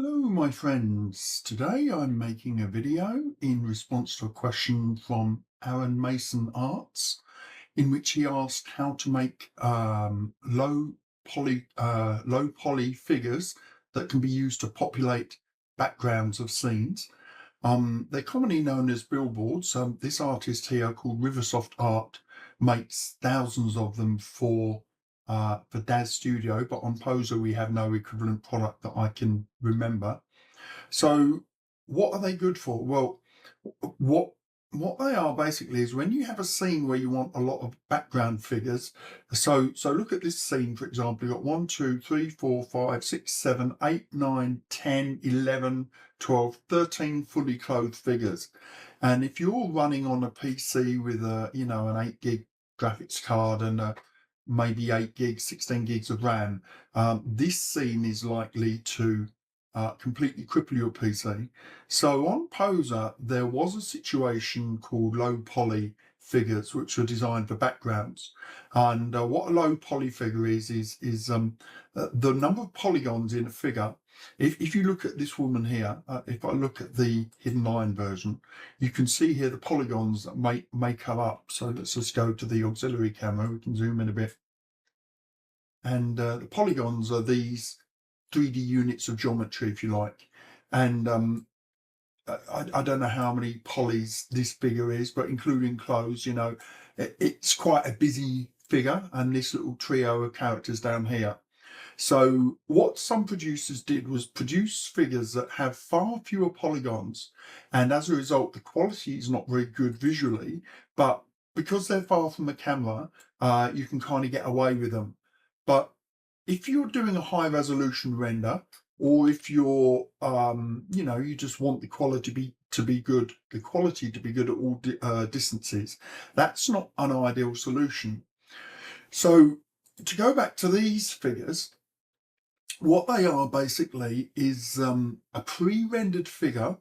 Hello, my friends. Today I'm making a video in response to a question from Aaron Mason Arts, in which he asked how to make low poly figures that can be used to populate backgrounds of scenes. They're commonly known as billboards. This artist here, called Riversoft Art, makes thousands of them for Daz Studio, but on Poser we have no equivalent product that I can remember. So what are they good for? Well, what what they are basically is when you have a scene where you want a lot of background figures. So look at this scene, for example. You've got 1, 2, 3, 4, 5, 6, 7, 8, 9, 10, 11, 12, 13 fully clothed figures. And if you're running on a PC with an 8 gig graphics card and maybe 8 gigs, 16 gigs of RAM, this scene is likely to completely cripple your PC. So on Poser, there was a situation called low poly figures, which were designed for backgrounds. And what a low poly figure is the number of polygons in a figure. If you look at this woman here, if I look at the hidden line version, you can see here the polygons that may come up. So let's just go to the auxiliary camera. We can zoom in a bit. And the polygons are these 3D units of geometry, if you like. And I don't know how many polys this figure is, but including clothes, it's quite a busy figure, and this little trio of characters down here. So what some producers did was produce figures that have far fewer polygons, and as a result, the quality is not very good visually, but because they're far from the camera, you can kind of get away with them. But if you're doing a high resolution render, or if you're, you just want the quality to be good, at all distances, that's not an ideal solution. So to go back to these figures, what they are basically is a pre-rendered figure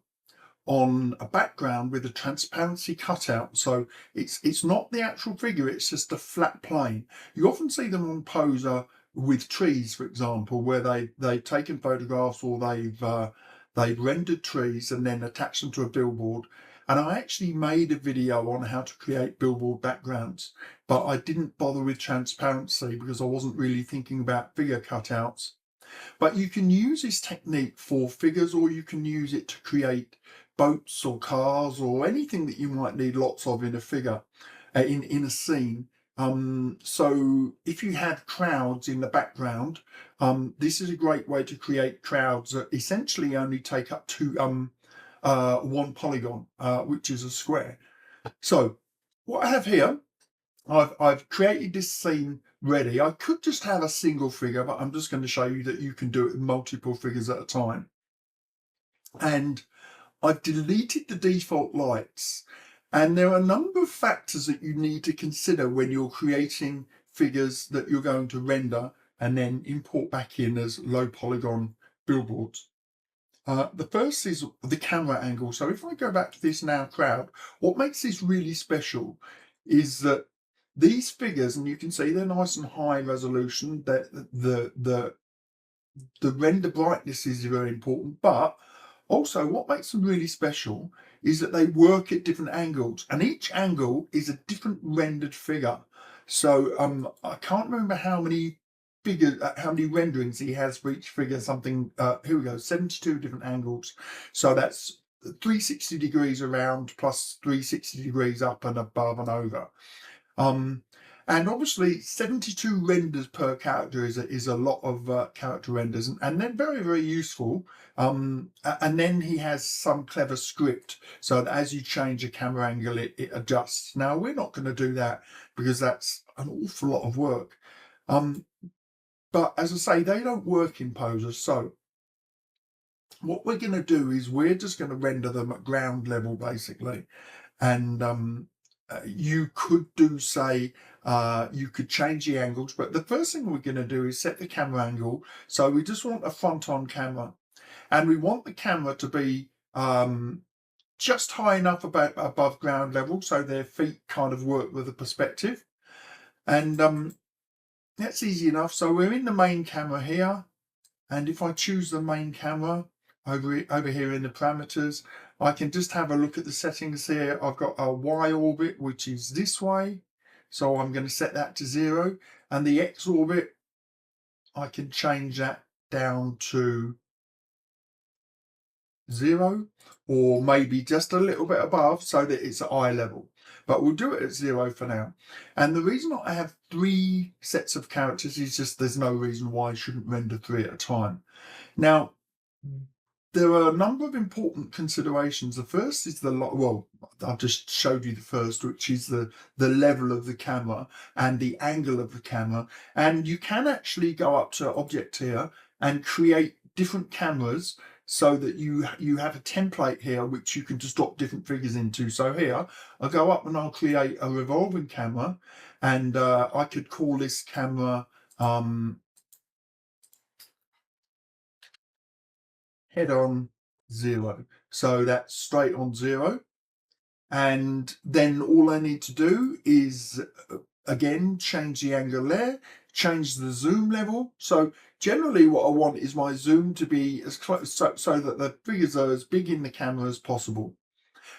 on a background with a transparency cutout. So it's not the actual figure, it's just a flat plane. You often see them on Poser with trees, for example, where they've taken photographs, or they've rendered trees and then attached them to a billboard. And I actually made a video on how to create billboard backgrounds, but I didn't bother with transparency because I wasn't really thinking about figure cutouts. But you can use this technique for figures, or you can use it to create boats or cars or anything that you might need lots of in a figure, in a scene. So if you had crowds in the background, this is a great way to create crowds that essentially only take up to one polygon, which is a square. So what I have here, I've created this scene ready. I could just have a single figure, but I'm just going to show you that you can do it with multiple figures at a time. And I've deleted the default lights. And there are a number of factors that you need to consider when you're creating figures that you're going to render and then import back in as low polygon billboards. The first is the camera angle. So if I go back to this now crowd, what makes this really special is that these figures, and you can see they're nice and high resolution, that the render brightness is very important, but also what makes them really special is that they work at different angles, and each angle is a different rendered figure. So I can't remember how many renderings he has for each figure. Here we go, 72 different angles. So that's 360 degrees around plus 360 degrees up and above and over. And obviously 72 renders per character is a lot of character renders, and they're very, very useful. And then he has some clever script so that as you change the camera angle, it adjusts. Now, we're not going to do that because that's an awful lot of work. But as I say, they don't work in Poser. So what we're going to do is we're just going to render them at ground level, basically. And you could do, say, you could change the angles, but the first thing we're going to do is set the camera angle. So we just want a front-on camera, and we want the camera to be just high enough above ground level so their feet kind of work with the perspective. And that's easy enough. So we're in the main camera here, and if I choose the main camera, over here in the parameters, I can just have a look at the settings here. I've got a Y orbit, which is this way. So I'm going to set that to 0. And the X orbit, I can change that down to 0, or maybe just a little bit above so that it's at eye level. But we'll do it at 0 for now. And the reason I have 3 sets of characters is just there's no reason why I shouldn't render 3 at a time. Now, there are a number of important considerations. The first is well, I've just showed you the first, which is the level of the camera and the angle of the camera. And you can actually go up to Object here and create different cameras so that you have a template here which you can just drop different figures into. So here, I'll go up and I'll create a revolving camera, and I could call this camera head on 0. So that's straight on 0. And then all I need to do is, again, change the angle there, change the zoom level. So generally what I want is my zoom to be as close, so that the figures are as big in the camera as possible.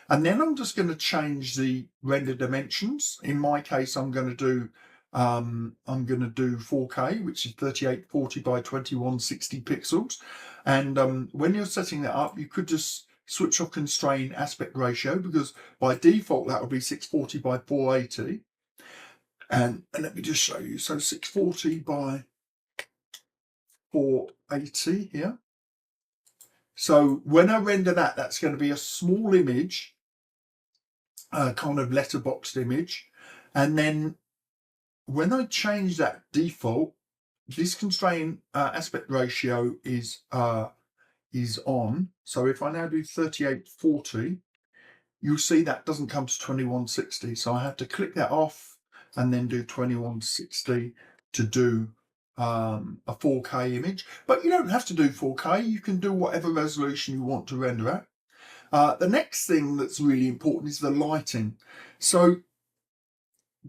And then I'm just going to change the render dimensions. In my case, I'm going to do 4K, which is 3840 by 2160 pixels. And when you're setting that up, you could just switch off constrain aspect ratio, because by default that would be 640 by 480. And let me just show you. So 640 by 480 here. So when I render that, that's going to be a small image, kind of letterboxed image. And then when I change that default, this constraint aspect ratio is on. So if I now do 3840, you'll see that doesn't come to 2160. So I have to click that off and then do 2160 to do a 4K image. But you don't have to do 4K. You can do whatever resolution you want to render at. The next thing that's really important is the lighting. So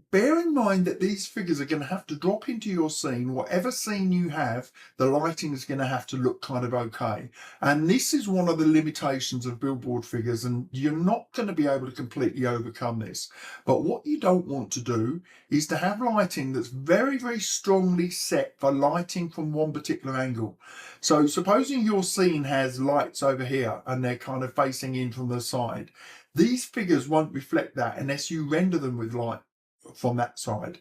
bear in mind that these figures are going to have to drop into your scene. Whatever scene you have, the lighting is going to have to look kind of okay. And this is one of the limitations of billboard figures, and you're not going to be able to completely overcome this. But what you don't want to do is to have lighting that's very, very strongly set for lighting from one particular angle. So supposing your scene has lights over here and they're kind of facing in from the side, these figures won't reflect that unless you render them with light from that side.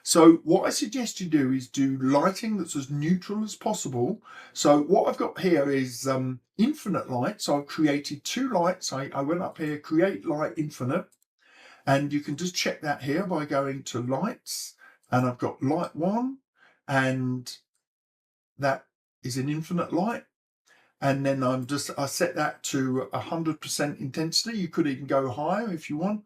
So what I suggest you do is do lighting that's as neutral as possible. So what I've got here is infinite light. So I've created 2 lights. I went up here, create light infinite, and you can just check that here by going to lights, and I've got light 1, and that is an infinite light. And then I set that to 100% intensity. You could even go higher if you want.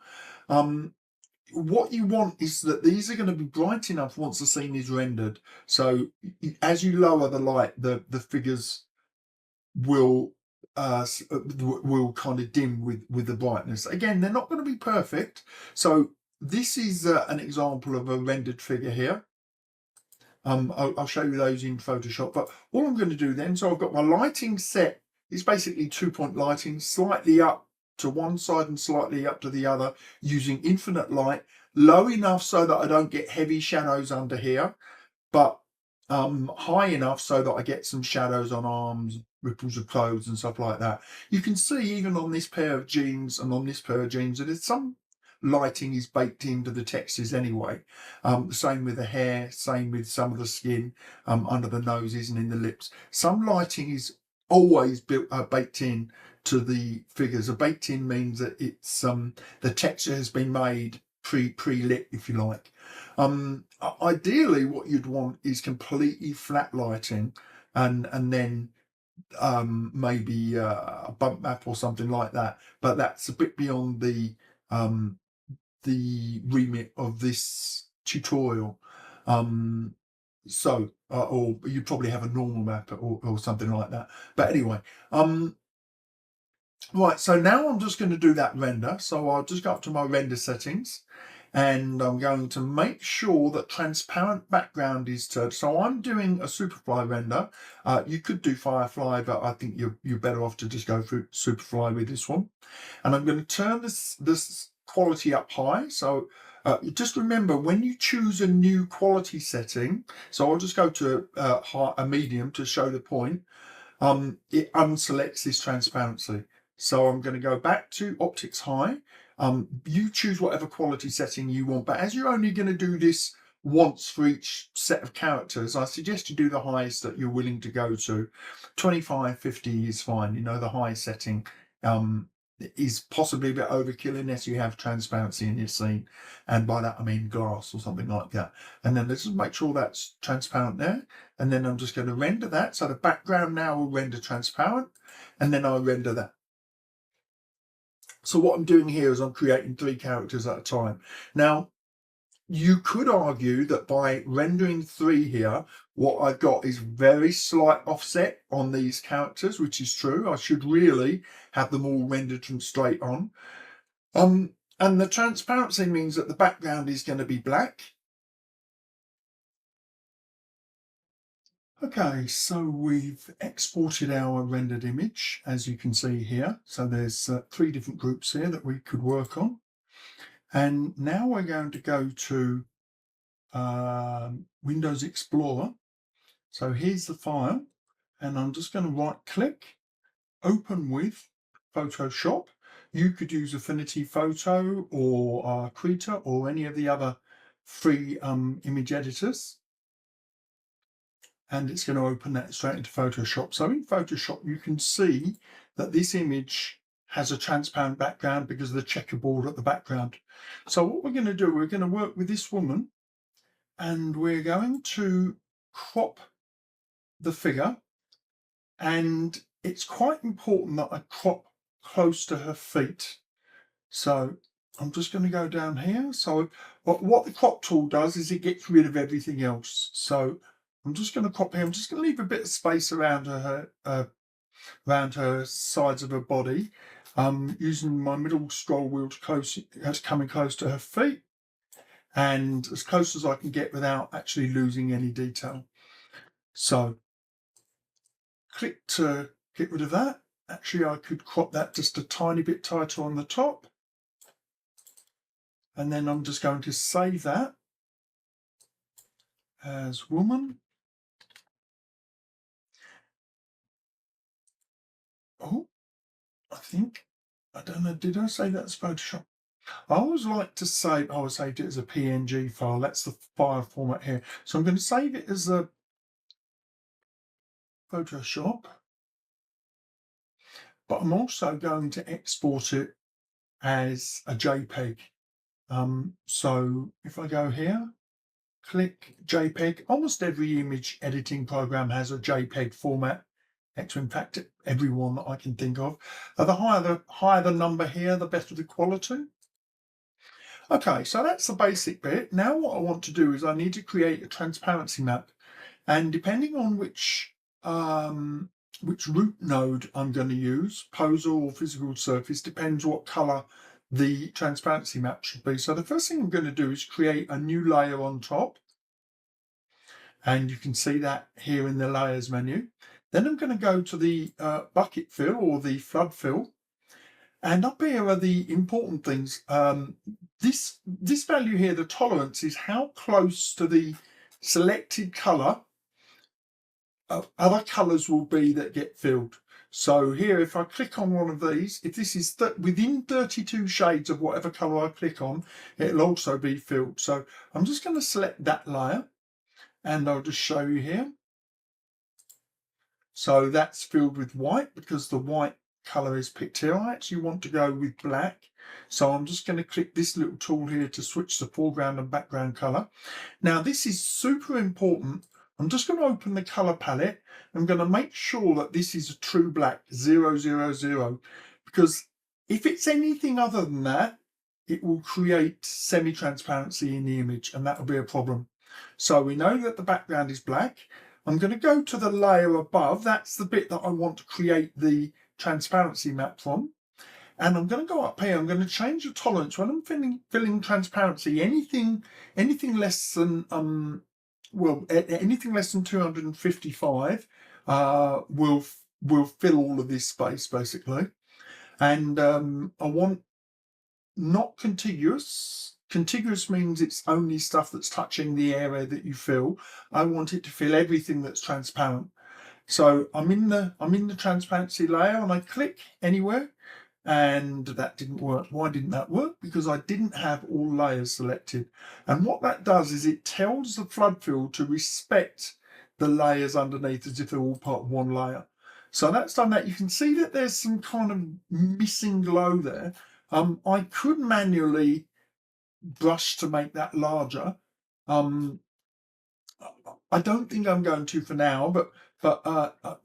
What you want is that these are going to be bright enough once the scene is rendered. So as you lower the light, the figures will kind of dim with the brightness. Again, they're not going to be perfect. So this is an example of a rendered figure here. I'll show you those in Photoshop. But all I'm going to do then, so I've got my lighting set. It's basically 2-point lighting, slightly up to one side and slightly up to the other, using infinite light, low enough so that I don't get heavy shadows under here, but high enough so that I get some shadows on arms, ripples of clothes and stuff like that. You can see even on this pair of jeans and on this pair of jeans that there's some lighting is baked into the textures anyway. Same with the hair, same with some of the skin under the noses and in the lips. Some lighting is always baked in to the figures. A baked in means that it's the texture has been made pre-lit, if you like. Ideally what you'd want is completely flat lighting, and then maybe a bump map or something like that, but that's a bit beyond the remit of this tutorial. Or you'd probably have a normal map or something like that. But anyway, right, so now I'm just going to do that render. So I'll just go up to my render settings, and I'm going to make sure that transparent background is turned. So I'm doing a Superfly render. You could do Firefly, but I think you're better off to just go through Superfly with this one. And I'm going to turn this quality up high. So just remember, when you choose a new quality setting, so I'll just go to a medium to show the point, it unselects this transparency. So I'm going to go back to Optics High. You choose whatever quality setting you want, but as you're only going to do this once for each set of characters, I suggest you do the highest that you're willing to go to. 25, 50 is fine. You know, the high setting is possibly a bit overkill unless you have transparency in your scene, and by that I mean glass or something like that. And then let's just make sure that's transparent there, and then I'm just going to render that. So the background now will render transparent, and then I'll render that. So what I'm doing here is I'm creating 3 characters at a time. Now, you could argue that by rendering 3 here, what I've got is very slight offset on these characters, which is true. I should really have them all rendered from straight on. And the transparency means that the background is going to be black. Okay, so we've exported our rendered image, as you can see here. So there's 3 different groups here that we could work on. And now we're going to go to Windows Explorer. So here's the file, and I'm just going to right click, open with Photoshop. You could use Affinity Photo or Krita or any of the other free image editors. And it's going to open that straight into Photoshop. So in Photoshop, you can see that this image has a transparent background because of the checkerboard at the background. So what we're going to do, we're going to work with this woman, and we're going to crop the figure, and it's quite important that I crop close to her feet. So I'm just going to go down here. So what the crop tool does is it gets rid of everything else. So I'm just going to crop here. I'm just going to leave a bit of space around her sides of her body, using my middle scroll wheel to coming close to her feet, and as close as I can get without actually losing any detail. So click to get rid of that. Actually, I could crop that just a tiny bit tighter on the top. And then I'm just going to save that as woman. Oh, I don't know, did I save that as Photoshop? I always like to save, I saved it as a PNG file. That's the file format here. So I'm going to save it as a Photoshop, but I'm also going to export it as a JPEG. So if I go here, click JPEG, almost every image editing program has a JPEG format. In fact, every one that I can think of. The higher the number here, the better the quality. Okay, so that's the basic bit. Now what I want to do is I need to create a transparency map. And depending on which root node I'm going to use, Poser or PhysicalSurface, depends what color the transparency map should be. So the first thing I'm going to do is create a new layer on top. And you can see that here in the layers menu. Then I'm going to go to the bucket fill or the flood fill. And up here are the important things. This value here, the tolerance, is how close to the selected color other colors will be that get filled. So here, if I click on one of these, if this is within 32 shades of whatever color I click on, it'll also be filled. So I'm just going to select that layer, and I'll just show you here. So that's filled with white because the white color is picked here. I actually want to go with black. So I'm just going to click this little tool here to switch the foreground and background color. Now this is super important. I'm just going to open the color palette. I'm going to make sure that this is a true black, 000, because if it's anything other than that, it will create semi-transparency in the image, and that will be a problem. So we know that the background is black. I'm going to go to the layer above. That's the bit that I want to create the transparency map from. And I'm going to go up here. I'm going to change the tolerance when I'm filling transparency. Anything less than anything less than 255 will fill all of this space basically. And I want not contiguous. Contiguous means it's only stuff that's touching the area that you fill. I want it to fill everything that's transparent. So I'm in the transparency layer and I click anywhere, and that didn't work. Why didn't that work? Because I didn't have all layers selected. And what that does is it tells the flood fill to respect the layers underneath as if they're all part of one layer. So that's done that. You can see that there's some kind of missing glow there. I could manually brush to make that larger. I don't think I'm going to for now, but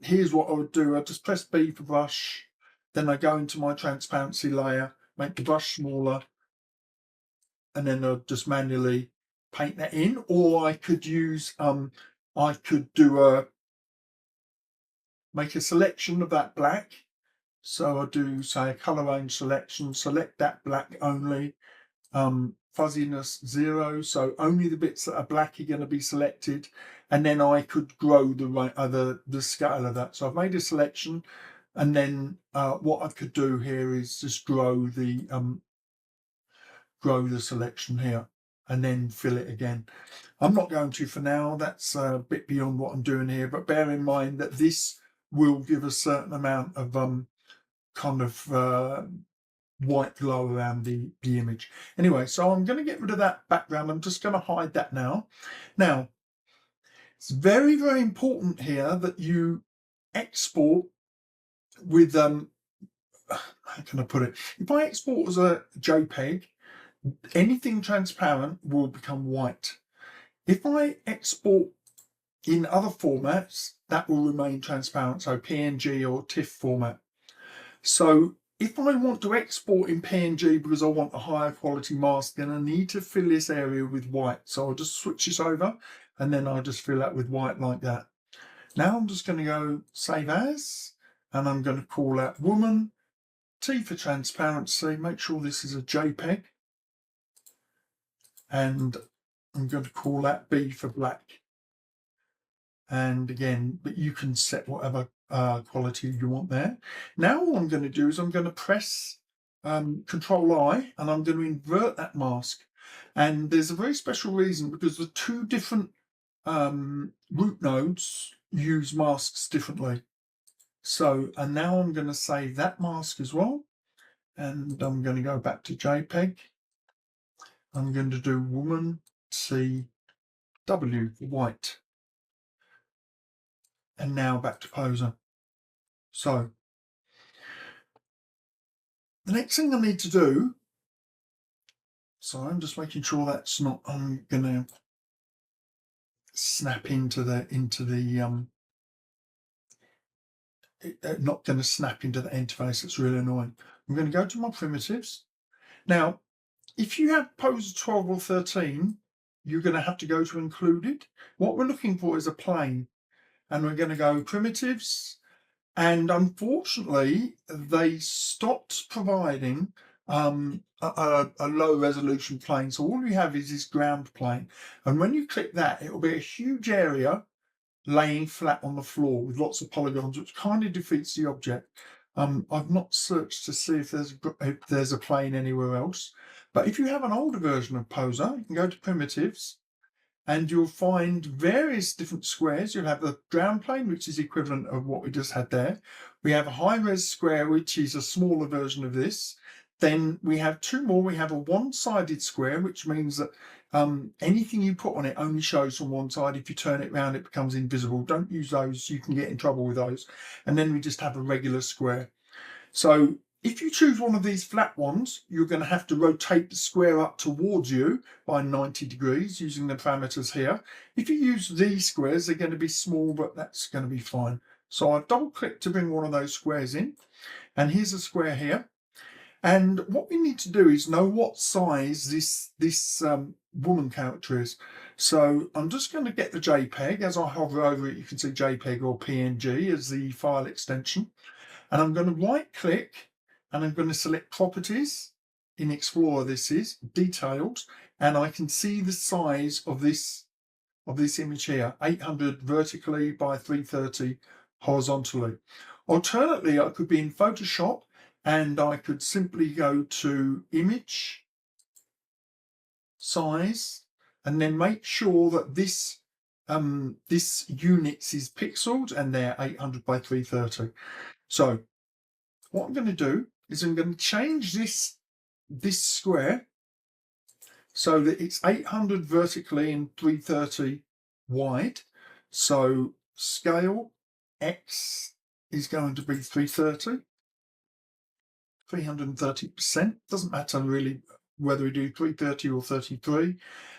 here's what I would do. I just press B for brush, then I go into my transparency layer, make the brush smaller, and then I'll just manually paint that in. Or I could use, I could do make a selection of that black. So I do, say, a color range selection, select that black only, fuzziness 0, so only the bits that are black are going to be selected, and then I could grow the scale of that. So I've made a selection, and then what I could do here is just grow the selection here, and then fill it again. I'm not going to for now. That's a bit beyond what I'm doing here, but bear in mind that this will give a certain amount of kind of white glow around the image. Anyway, so I'm going to get rid of that background. I'm just going to hide that now. Now, it's very, very important here that you export with, how can I put it? If I export as a JPEG, anything transparent will become white. If I export in other formats, that will remain transparent, so PNG or TIFF format. So if I want to export in PNG because I want a higher quality mask, then I need to fill this area with white. So I'll just switch this over, and then I'll just fill that with white like that. Now I'm just going to go save as, and I'm going to call that woman, T for transparency, make sure this is a JPEG, and I'm going to call that B for black. And again, but you can set whatever quality you want there. Now what I'm going to do is I'm going to press Control I, and I'm going to invert that mask. And there's a very special reason, because the two different root nodes use masks differently. So, and now I'm going to save that mask as well, and I'm going to go back to JPEG. I'm going to do woman C W for white. And now back to Poser. So the next thing I need to do, so I'm just making sure that's not, I'm going to snap into the not going to snap into the interface. It's really annoying. I'm going to go to my primitives. Now, if you have Poser 12 or 13, you're going to have to go to included. What we're looking for is a plane, and we're going to go primitives. And unfortunately, they stopped providing a low resolution plane. So all we have is this ground plane. And when you click that, it will be a huge area laying flat on the floor with lots of polygons, which kind of defeats the object. I've not searched to see if there's a plane anywhere else. But if you have an older version of Poser, you can go to primitives, and you'll find various different squares. You'll have the ground plane, which is equivalent of what we just had there. We have a high-res square, which is a smaller version of this. Then we have two more. We have a one-sided square, which means that anything you put on it only shows from one side. If you turn it around, it becomes invisible. Don't use those. You can get in trouble with those. And then we just have a regular square. So if you choose one of these flat ones, you're going to have to rotate the square up towards you by 90 degrees using the parameters here. If you use these squares, they're going to be small, but that's going to be fine. So I've double clicked to bring one of those squares in, and here's a square here. And what we need to do is know what size this woman character is. So I'm just going to get the JPEG. As I hover over it, you can see JPEG or PNG as the file extension. And I'm going to right click, and I'm going to select properties. In Explorer this is detailed, and I can see the size of this image here, 800 vertically by 330 horizontally. Alternately, I could be in Photoshop and I could simply go to image, size, and then make sure that this units is pixeled and they're 800 by 330. So what I'm going to do is I'm going to change this square so that it's 800 vertically and 330 wide. So scale X is going to be 330, 330%. Doesn't matter really whether we do 330 or 33.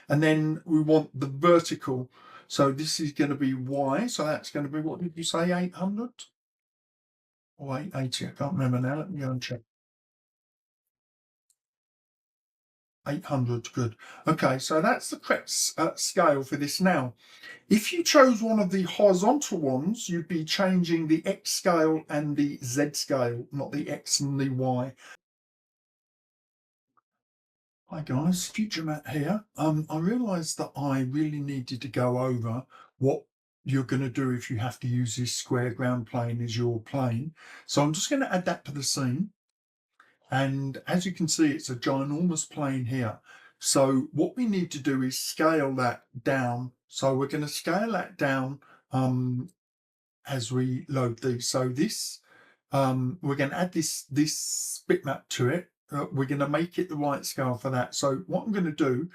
And then we want the vertical. So this is going to be Y. So that's going to be, what did you say, 800? Or 880? I can't remember now. Let me go and check. 800, good. Okay, so that's the correct scale for this now. If you chose one of the horizontal ones, you'd be changing the X scale and the Z scale, not the X and the Y. Hi guys, Future Matt here. I realised that I really needed to go over what you're going to do if you have to use this square ground plane as your plane. So I'm just going to add that to the scene. And as you can see, it's a ginormous plane here. So what we need to do is scale that down. So we're going to scale that down as we load these. So this, we're going to add this bitmap to it. We're going to make it the right scale for that. So what I'm going to do,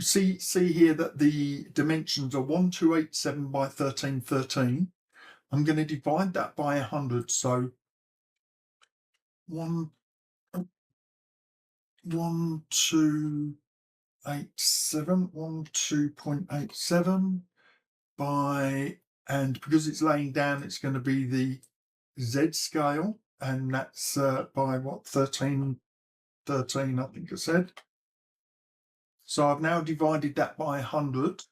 see here that the dimensions are 1287 by 1313. I'm going to divide that by 100. So 12.87 by, and because it's laying down, it's going to be the Z scale, and that's by what, 13, I think I said. So I've now divided that by 100.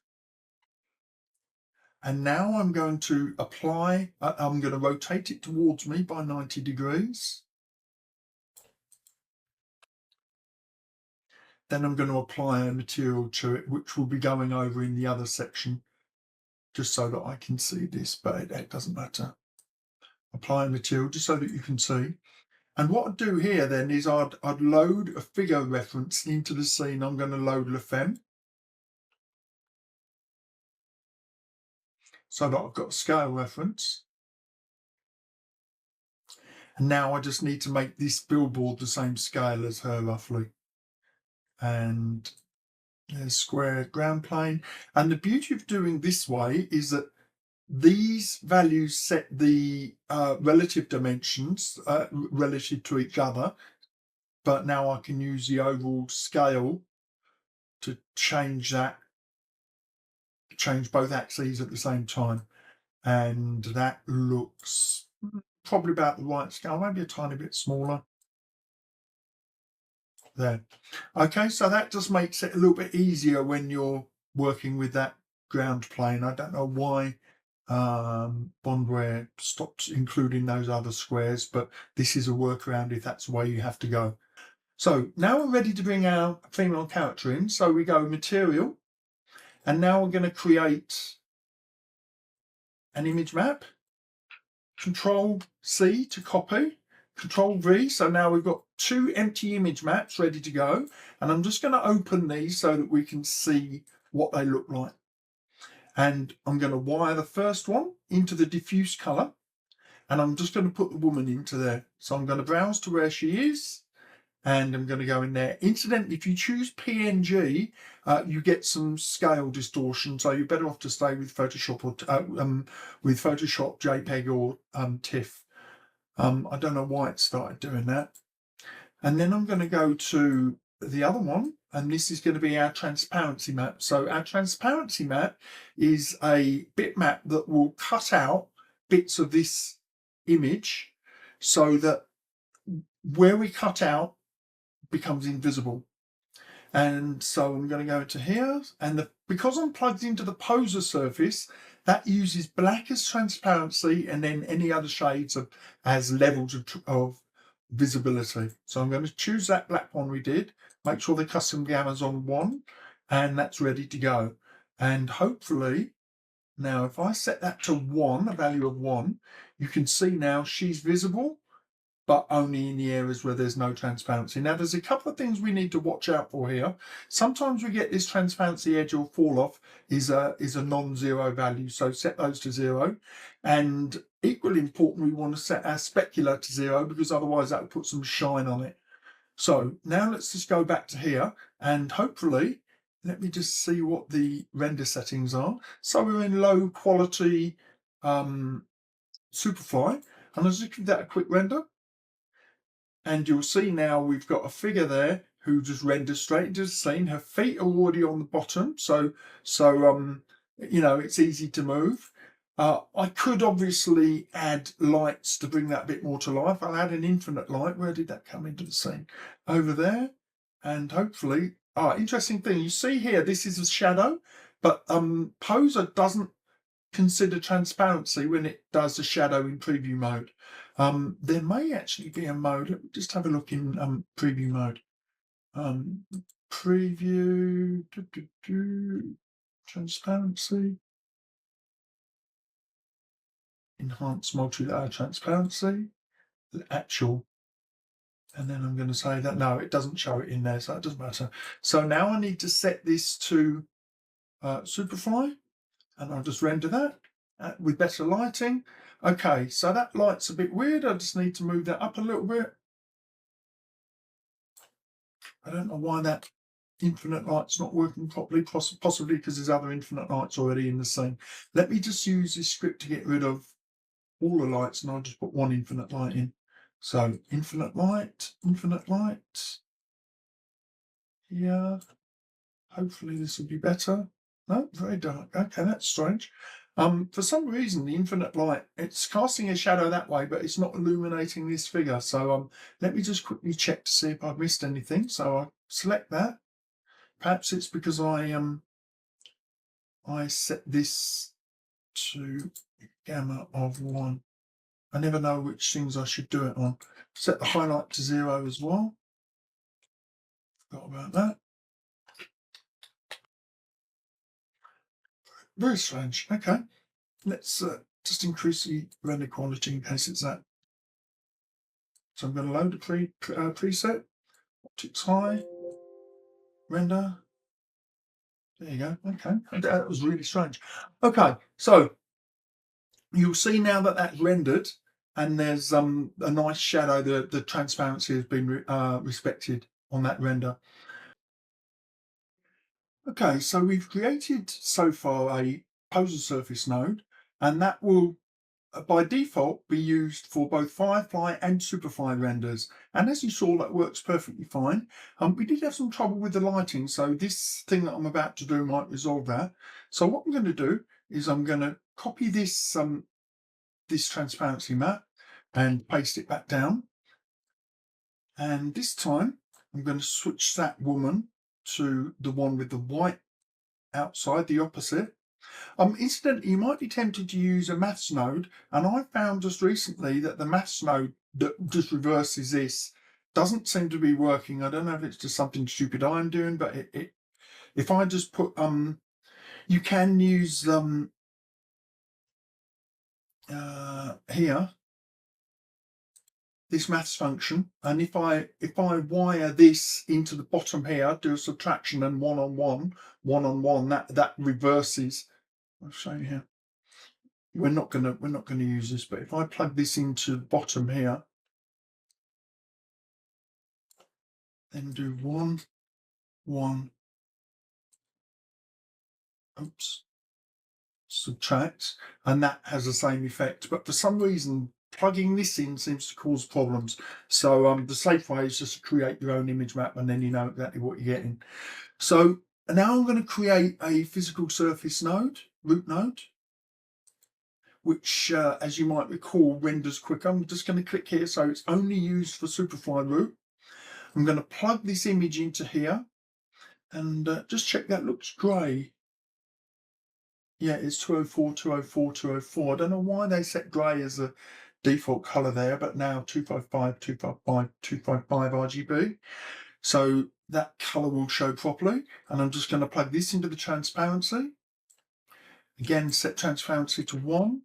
And now I'm going to apply, I'm going to rotate it towards me by 90 degrees. Then I'm going to apply a material to it, which will be going over in the other section, just so that I can see this, but it doesn't matter. Apply a material just so that you can see. And what I'd do here then is I'd load a figure reference into the scene. I'm going to load Le Femme, so that I've got a scale reference. And now I just need to make this billboard the same scale as her, roughly. And there's square ground plane. And the beauty of doing this way is that these values set the relative dimensions relative to each other, but now I can use the overall scale to change both axes at the same time. And that looks probably about the right scale, maybe a tiny bit smaller. There. Okay, so that just makes it a little bit easier when you're working with that ground plane. I don't know why Bondware stopped including those other squares, but this is a workaround if that's the way you have to go. So now we're ready to bring our female character in. So we go material, and now we're going to create an image map. Control C to copy, Control V. So now we've got two empty image maps ready to go. And I'm just going to open these so that we can see what they look like. And I'm going to wire the first one into the diffuse color. And I'm just going to put the woman into there. So I'm going to browse to where she is. And I'm going to go in there. Incidentally, if you choose PNG, you get some scale distortion. So you're better off to stay with Photoshop or with Photoshop, JPEG or TIFF. I don't know why it started doing that. And then I'm going to go to the other one, and this is going to be our transparency map. So our transparency map is a bitmap that will cut out bits of this image so that where we cut out becomes invisible. And so I'm going to go into here, and because I'm plugged into the PoserSurface, that uses black as transparency and then any other shades as levels of visibility. So I'm going to choose that black one we did, make sure the custom gamma's on 1, and that's ready to go. And hopefully, now if I set that to 1, a value of 1, you can see now she's visible, but only in the areas where there's no transparency. Now, there's a couple of things we need to watch out for here. Sometimes we get this transparency edge or fall off is a non-zero value, so set those to 0. And equally important, we want to set our specular to 0, because otherwise that will put some shine on it. So now let's just go back to here, and hopefully, let me just see what the render settings are. So we're in low quality Superfly, and I'll just give that a quick render. And you'll see now we've got a figure there who just renders straight into the scene. Her feet are already on the bottom, so you know, it's easy to move. I could obviously add lights to bring that a bit more to life. I'll add an infinite light. Where did that come into the scene? Over there. And hopefully, interesting thing, you see here, this is a shadow, but Poser doesn't consider transparency when it does the shadow in preview mode. There may actually be a mode. Let me just have a look in preview mode. Preview, transparency, enhance multi-layer transparency, actual. And then I'm going to say that no, it doesn't show it in there, so it doesn't matter. So now I need to set this to Superfly, and I'll just render that with better lighting. Okay, so that light's a bit weird. I just need to move that up a little bit. I don't know why that infinite light's not working properly, possibly because there's other infinite lights already in the scene. Let me just use this script to get rid of all the lights, and I'll just put one infinite light in. So infinite light, yeah. Hopefully this will be better. No, very dark. Okay, that's strange. For some reason, the infinite light, it's casting a shadow that way, but it's not illuminating this figure. So let me just quickly check to see if I've missed anything. So I select that. Perhaps it's because I set this to gamma of 1. I never know which things I should do it on. Set the highlight to 0 as well. Forgot about that. Very strange. Okay, let's just increase the render quality in case it's that. So I'm going to load the preset, optics high, render. There you go. Okay, that was really strange. Okay, so you'll see now that that's rendered, and there's a nice shadow. The transparency has been respected on that render. Okay, so we've created so far a PoserSurface node, and that will by default be used for both Firefly and Superfly renders. And as you saw, that works perfectly fine. We did have some trouble with the lighting, so this thing that I'm about to do might resolve that. So what I'm going to do is I'm going to copy this this transparency map and paste it back down. And this time I'm going to switch that woman to the one with the white outside, the opposite. Incidentally, you might be tempted to use a maths node, and I found just recently that the maths node that just reverses this doesn't seem to be working. I don't know if it's just something stupid I'm doing, but if I just put you can use here this maths function, and if I wire this into the bottom here, do a subtraction and one on one, that reverses. I'll show you here. We're not gonna use this, but if I plug this into the bottom here, then do 1, 1, oops, subtract, and that has the same effect. But for some reason, plugging this in seems to cause problems. So the safe way is just to create your own image map, and then you know exactly what you're getting. So now I'm going to create a PhysicalSurface node, root node, which, as you might recall, renders quicker. I'm just going to click here, so it's only used for Superfly root. I'm going to plug this image into here, and just check that looks grey. Yeah, it's 204, 204, 204. I don't know why they set grey as a default color there, but now 255, 255, 255 RGB. So that color will show properly. And I'm just going to plug this into the transparency. Again, set transparency to 1.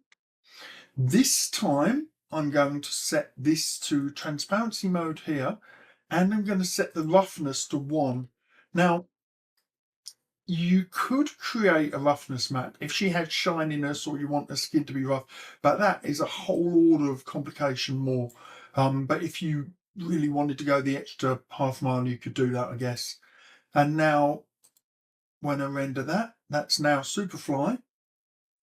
This time I'm going to set this to transparency mode here, and I'm going to set the roughness to 1. Now, you could create a roughness map if she had shininess or you want her skin to be rough, but that is a whole order of complication more. But if you really wanted to go the extra half mile, you could do that, I guess. And now when I render that, that's now Superfly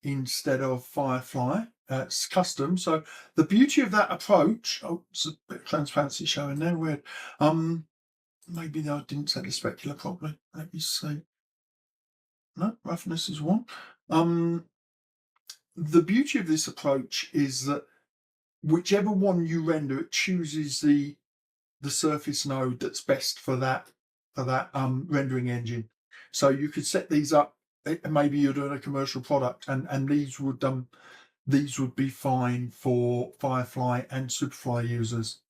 instead of Firefly. It's custom. So the beauty of that approach, oh, it's a bit of transparency showing there, weird. Maybe I didn't set the specular properly. Let me see. No, roughness is 1. The beauty of this approach is that whichever one you render, it chooses the surface node that's best for that rendering engine. So you could set these up. Maybe you're doing a commercial product, and these would be fine for Firefly and Superfly users.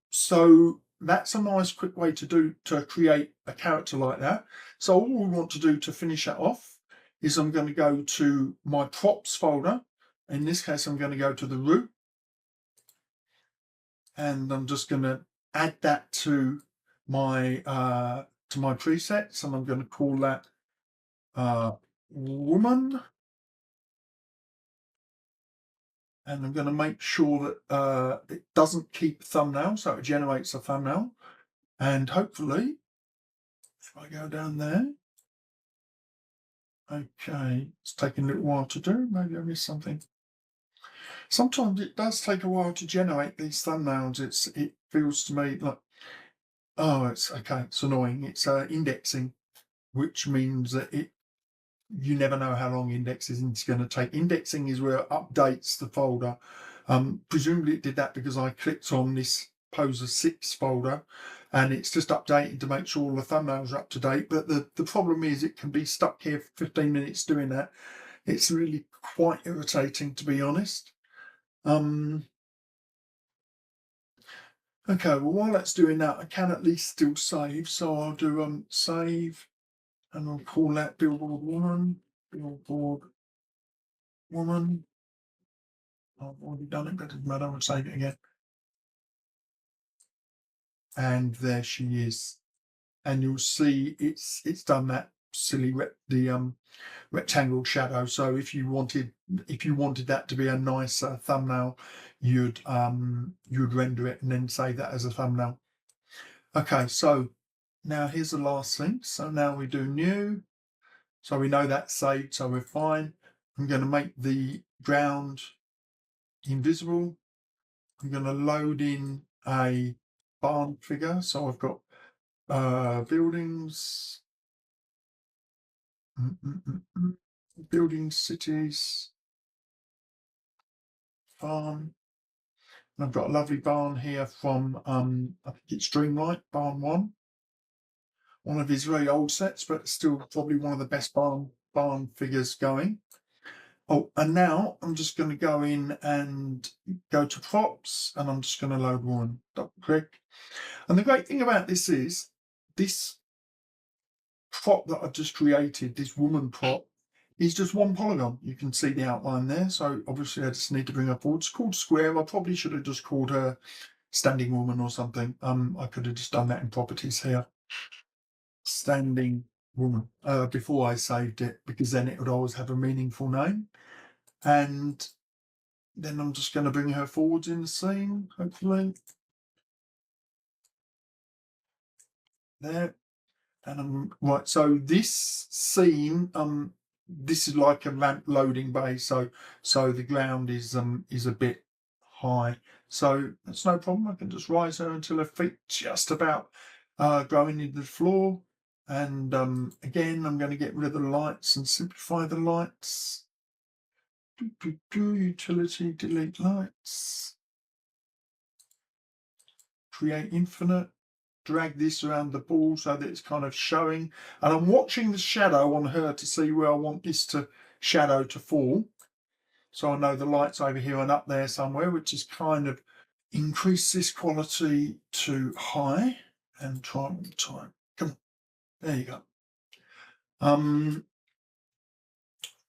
So that's a nice quick way to create a character like that. So all we want to do to finish that off is I'm going to go to my props folder. In this case, I'm going to go to the root, and I'm just going to add that to my presets, and I'm going to call that woman. And I'm going to make sure that it doesn't keep thumbnail, so it generates a thumbnail. And hopefully, if I go down there, okay, it's taking a little while to do. Maybe I missed something. Sometimes it does take a while to generate these thumbnails. It feels to me like, oh, it's okay, it's annoying. It's indexing, which means that you never know how long indexing is going to take. Indexing is where it updates the folder. Presumably it did that because I clicked on this PoserSurface folder, and it's just updating to make sure all the thumbnails are up to date. But the problem is it can be stuck here for 15 minutes doing that. It's really quite irritating, to be honest. Okay, well, while that's doing that, I can at least still save. So I'll do save, and I'll call that billboard woman. Billboard woman. I've already done it, but it doesn't matter. I'll save it again. And there she is. And you'll see it's done that silly rectangle shadow. So if you wanted that to be a nicer thumbnail, you'd render it and then save that as a thumbnail. Okay, so now here's the last thing. So now we do new. So we know that's saved, so we're fine. I'm going to make the ground invisible. I'm going to load in a barn figure. So I've got buildings, buildings, cities, farm. And I've got a lovely barn here from I think it's Dreamlight, barn 1. One of his very old sets, but still probably one of the best barn figures going. Oh, and now I'm just going to go in and go to props, and I'm just going to load one. Double click. And the great thing about this is this prop that I've just created, this woman prop, is just one polygon. You can see the outline there. So obviously I just need to bring her forward. It's called square. I probably should have just called her standing woman or something. I could have just done that in properties here. Standing woman before I saved it, because then it would always have a meaningful name. And then I'm just going to bring her forwards in the scene, hopefully. There. And I'm right. So this scene, this is like a ramp loading bay. So the ground is a bit high. So that's no problem. I can just rise her until her feet just about going into the floor. And again, I'm going to get rid of the lights and simplify the lights. Utility, delete lights. Create infinite. Drag this around the ball so that it's kind of showing. And I'm watching the shadow on her to see where I want this shadow to fall. So I know the light's over here and up there somewhere, which is kind of increase this quality to high and try one more time. Come on, there you go.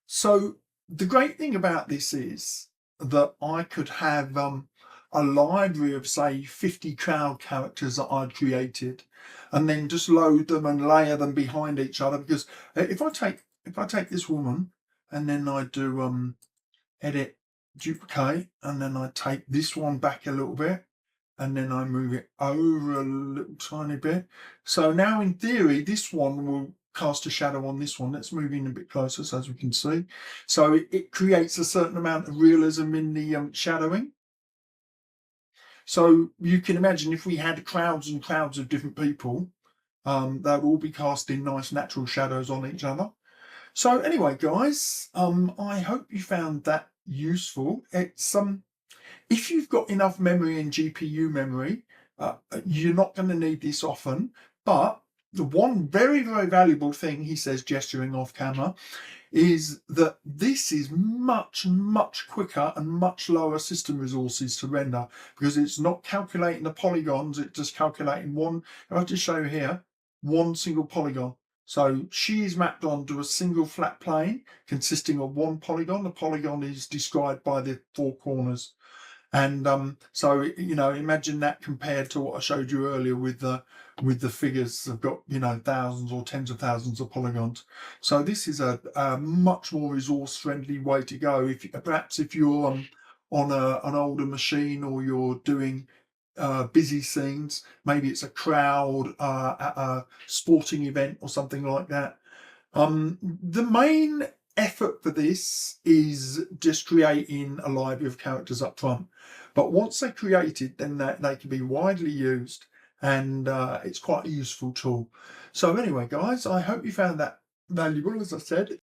So the great thing about this is that I could have a library of say 50 crowd characters that I'd created, and then just load them and layer them behind each other. Because if I take this woman and then I do edit, duplicate, and then I take this one back a little bit, and then I move it over a little tiny bit. So now in theory, this one will cast a shadow on this one. Let's move in a bit closer so as we can see. So it creates a certain amount of realism in the shadowing. So you can imagine if we had crowds and crowds of different people, they'd all be casting nice natural shadows on each other. So anyway, guys, I hope you found that useful. It's if you've got enough memory and GPU memory, you're not going to need this often. But the one very, very valuable thing, he says, gesturing off camera, is that this is much, much quicker and much lower system resources to render, because it's not calculating the polygons, it's just calculating one. I'll just show you here, one single polygon. So she is mapped onto a single flat plane consisting of one polygon. The polygon is described by the four corners. And so, you know, imagine that compared to what I showed you earlier with the figures that have got, you know, thousands or tens of thousands of polygons. So this is a much more resource friendly way to go. If perhaps if you're on an older machine, or you're doing busy scenes, maybe it's a crowd at a sporting event or something like that. The main effort for this is just creating a library of characters up front, but once they're created, then they can be widely used, and it's quite a useful tool. So anyway, guys, I hope you found that valuable. As I said,